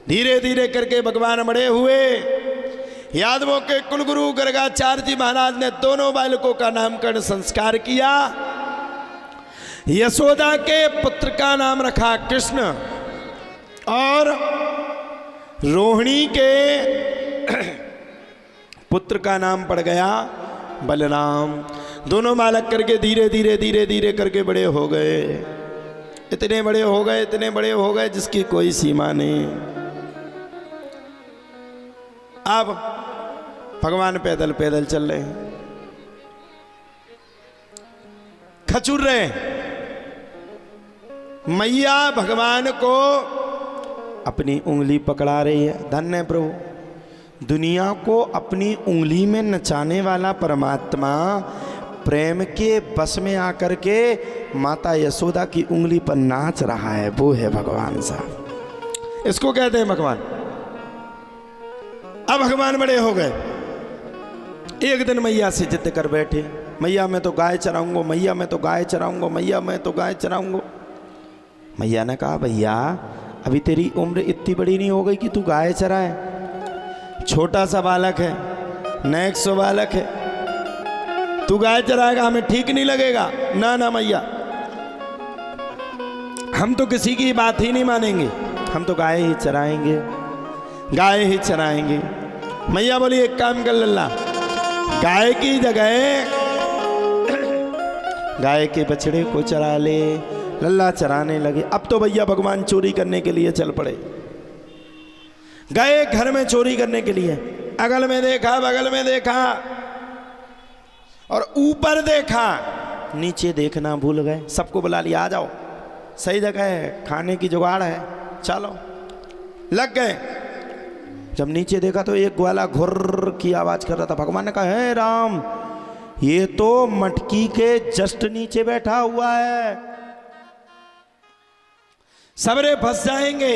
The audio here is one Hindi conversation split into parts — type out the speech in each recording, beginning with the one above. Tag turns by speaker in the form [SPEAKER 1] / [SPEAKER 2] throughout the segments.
[SPEAKER 1] धीरे धीरे करके भगवान बड़े हुए। यादवों के कुलगुरु गर्गाचार्य जी महाराज ने दोनों बालकों का नामकरण संस्कार किया। यशोदा के पुत्र का नाम रखा कृष्ण और रोहिणी के पुत्र का नाम पड़ गया बलराम। दोनों बालक करके धीरे धीरे धीरे धीरे करके बड़े हो गए। इतने बड़े हो गए, इतने बड़े हो गए जिसकी कोई सीमा नहीं। अब भगवान पैदल पैदल चल रहे हैं, खचुर रहे। मैया भगवान को अपनी उंगली पकड़ा रही है। धन्य प्रभु, दुनिया को अपनी उंगली में नचाने वाला परमात्मा प्रेम के बस में आकर के माता यशोदा की उंगली पर नाच रहा है, वो है भगवान साहब। इसको कहते हैं भगवान। अब भगवान बड़े हो गए। एक दिन मैया से जिद कर बैठे, मैया मैं तो गाय चराऊंगा, मैया मैं तो गाय चराऊंगा, मैया मैं तो गाय चराऊंगा। मैया ने कहा भैया अभी तेरी उम्र इतनी बड़ी नहीं हो गई कि तू गाय चराए, छोटा सा बालक है, नेक सो बालक है, तू गाय चराएगा हमें ठीक नहीं लगेगा। ना ना मैया, हम तो किसी की बात ही नहीं मानेंगे, हम तो गाय ही चराएंगे, गाय ही चराएंगे। मैया बोली एक काम कर लल्ला, गाय की जगह गाय के बछड़े को चरा ले। लल्ला चराने लगे। अब तो भैया भगवान चोरी करने के लिए चल पड़े। गए घर में चोरी करने के लिए। अगल में देखा, बगल में देखा और ऊपर देखा, नीचे देखना भूल गए। सबको बुला लिया, आ जाओ, सही जगह है, खाने की जुगाड़ है, चलो। लग गए। जब नीचे देखा तो एक ग्वाला घुर्र की आवाज कर रहा था। भगवान ने कहा है राम, ये तो मटकी के जस्ट नीचे बैठा हुआ है, सबरे फंस जाएंगे।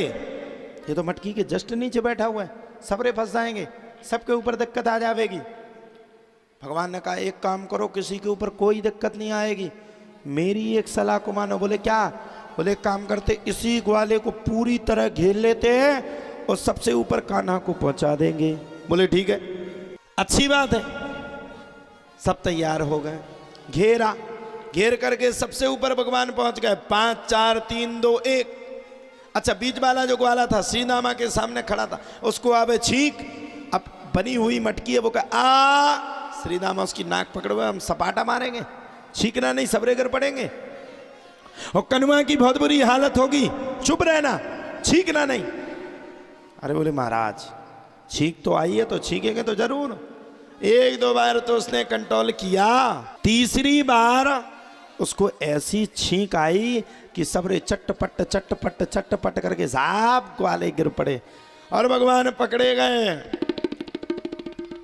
[SPEAKER 1] ये तो मटकी के जस्ट नीचे बैठा हुआ है, सबरे फंस जाएंगे, सबके ऊपर दिक्कत आ जाएगी। भगवान ने कहा एक काम करो, किसी के ऊपर कोई दिक्कत नहीं आएगी, मेरी एक सलाह को मानो। बोले क्या? बोले काम करते, इसी ग्वाले को पूरी तरह घेर लेते हैं और सबसे ऊपर कान्हा को पहुंचा देंगे। बोले ठीक है, अच्छी बात है। सब तैयार हो गए। घेरा, घेर करके सबसे ऊपर भगवान पहुंच गए। 5 4 3 2 1। अच्छा, बीच वाला जो ग्वाला था श्रीदामा के सामने खड़ा था, उसको आवे छींक। अब बनी हुई मटकी है, वो कहा आ, श्रीदामा उसकी नाक पकड़े हुए, हम सपाटा मारेंगे, छींकना नहीं, सबरे गिर पड़ेंगे। और कनुआ की बहुत बुरी हालत होगी, चुप रहना, छींकना नहीं। अरे बोले महाराज छींक तो आई है तो छींकेंगे तो जरूर। 1 2 बार तो उसने कंट्रोल किया, तीसरी बार उसको ऐसी छींक आई कि सबरे चटपट चटपट चटपट करके साहब ग्वाले गिर पड़े और भगवान पकड़े गए।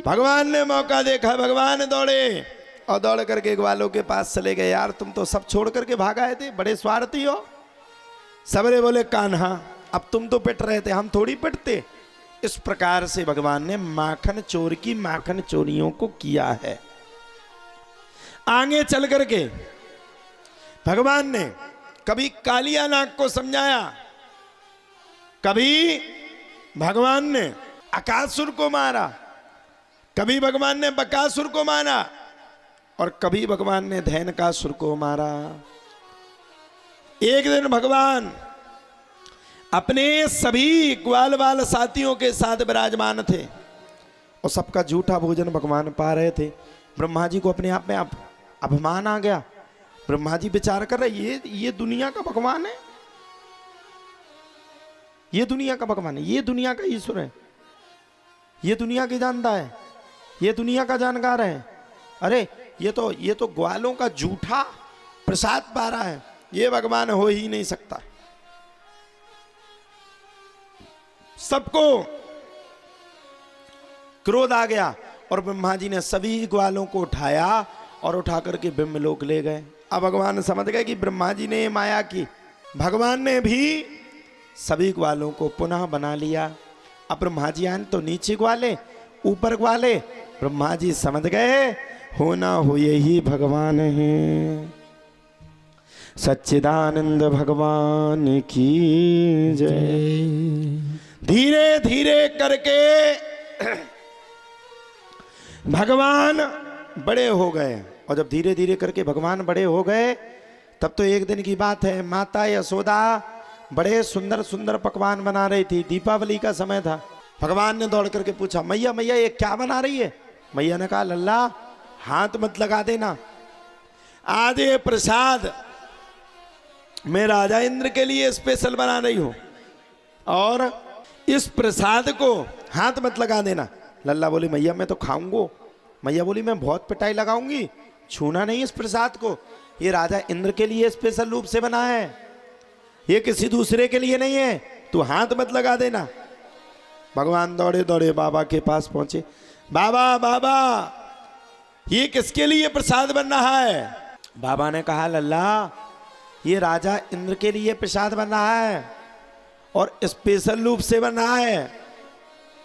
[SPEAKER 1] भगवान ने मौका देखा, भगवान दौड़े और दौड़ करके ग्वालों के पास चले गए। यार तुम तो सब छोड़ करके भाग आए थे, बड़े स्वार्थी हो। सबरे बोले कान्हा अब तुम तो पिट रहे थे, हम थोड़ी पिटते। इस प्रकार से भगवान ने माखन चोर की माखन चोरियों को किया है। आगे चल करके भगवान ने कभी कालिया नाग को समझाया, कभी भगवान ने अकासुर को मारा, कभी भगवान ने बकासुर को मारा और कभी भगवान ने धैनकासुर को मारा। एक दिन भगवान अपने सभी ग्वाल वाल साथियों के साथ विराजमान थे और सबका झूठा भोजन भगवान पा रहे थे। ब्रह्मा जी को अपने आप में अभिमान आ गया। ब्रह्मा जी विचार कर रहे, ये दुनिया का भगवान है, ये दुनिया का भगवान है, ये दुनिया का ईश्वर है, ये दुनिया की जानता है, ये दुनिया का जानकार है। अरे ये तो ग्वालों का झूठा प्रसाद पा रहा है, ये भगवान हो ही नहीं सकता। सबको क्रोध आ गया और ब्रह्मा जी ने सभी ग्वालों को उठाया और उठा करके ब्रह्मलोक ले गए। अब भगवान समझ गए कि ब्रह्मा जी ने माया की। भगवान ने भी सभी ग्वालों को पुनः बना लिया। अब ब्रह्मा जी आए तो नीचे ग्वाले, ऊपर ग्वाले। ब्रह्मा जी समझ गए होना हो यही भगवान है। सच्चिदानंद भगवान की जय। धीरे धीरे करके भगवान बड़े हो गए। और जब धीरे धीरे करके भगवान बड़े हो गए तब तो एक दिन की बात है, माता यशोदा बड़े सुंदर सुंदर पकवान बना रही थी। दीपावली का समय था। भगवान ने दौड़ करके पूछा, मैया मैया ये क्या बना रही है? मैया ने कहा, लल्ला हाथ मत लगा देना, आज ये प्रसाद मैं राजा इंद्र के लिए स्पेशल बना रही हूं और इस प्रसाद को हाथ मत लगा देना। लल्ला बोली, मैया मैं तो खाऊंगो। मैया बोली, मैं बहुत पिटाई लगाऊंगी, छूना नहीं इस प्रसाद को, ये राजा इंद्र के लिए स्पेशल रूप से बना है, ये किसी दूसरे के लिए नहीं है, तू हाथ मत लगा देना। भगवान दौड़े दौड़े बाबा के पास पहुंचे। बाबा बाबा ये किसके लिए प्रसाद बन रहा है? बाबा ने कहा, लल्ला ये राजा इंद्र के लिए प्रसाद बन रहा है और स्पेशल रूप से बन रहा है।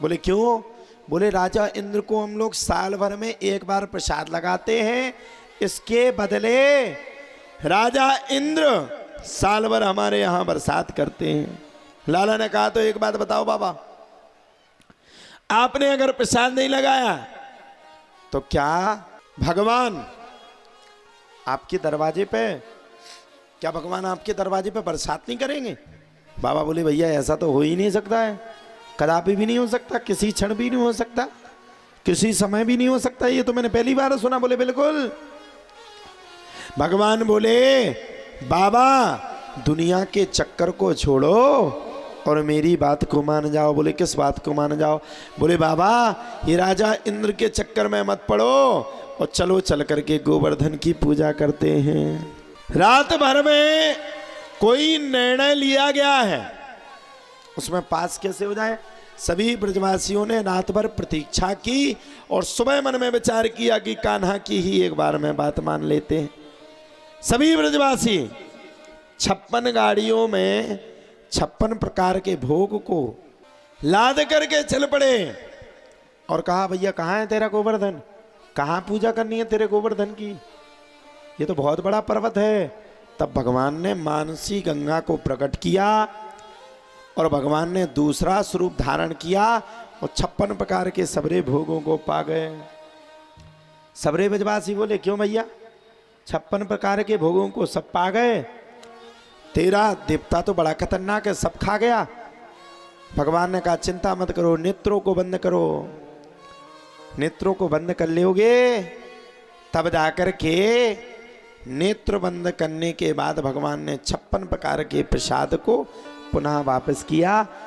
[SPEAKER 1] बोले क्यों? बोले राजा इंद्र को हम लोग साल भर में एक बार प्रसाद लगाते हैं, इसके बदले राजा इंद्र साल भर हमारे यहां बरसात करते हैं। लाला ने कहा, तो एक बात बताओ बाबा, आपने अगर प्रसाद नहीं लगाया तो क्या भगवान आपके दरवाजे पे, क्या भगवान आपके दरवाजे पे बरसात नहीं करेंगे? बाबा बोले, भैया ऐसा तो हो ही नहीं सकता है, कदापि भी नहीं हो सकता, किसी क्षण भी नहीं हो सकता, किसी समय भी नहीं हो सकता, ये तो मैंने पहली बार सुना। बोले बिल्कुल। भगवान बोले, बाबा दुनिया के चक्कर को छोड़ो और मेरी बात को मान जाओ। बोले किस बात को मान जाओ? बोले बाबा ये राजा इंद्र के चक्कर में मत पड़ो और चलो चल करके गोवर्धन की पूजा करते हैं। रात भर में कोई निर्णय लिया गया है, उसमें पास कैसे हो जाए। सभी ब्रजवासियों ने रात भर प्रतीक्षा की और सुबह मन में विचार किया कि कान्हा की ही एक बार में बात मान लेते हैं। सभी ब्रजवासी 56 गाड़ियों में 56 प्रकार के भोग को लाद करके चल पड़े और कहा, भैया कहाँ है तेरा गोवर्धन, कहाँ पूजा करनी है तेरे गोवर्धन की, ये तो बहुत बड़ा पर्वत है। तब भगवान ने मानसी गंगा को प्रकट किया और भगवान ने दूसरा स्वरूप धारण किया और 56 प्रकार के सबरे भोगों को पा गए। सबरे ब्रजवासी बोले, क्यों भैया 56 प्रकार के भोगों को सब पा गए? तेरा देवता तो बड़ा खतरनाक है, सब खा गया। भगवान ने कहा, चिंता मत करो, नेत्रों को बंद करो, नेत्रों को बंद कर लोगे तब जाकर के, नेत्र बंद करने के बाद भगवान ने 56 प्रकार के प्रसाद को पुनः वापस किया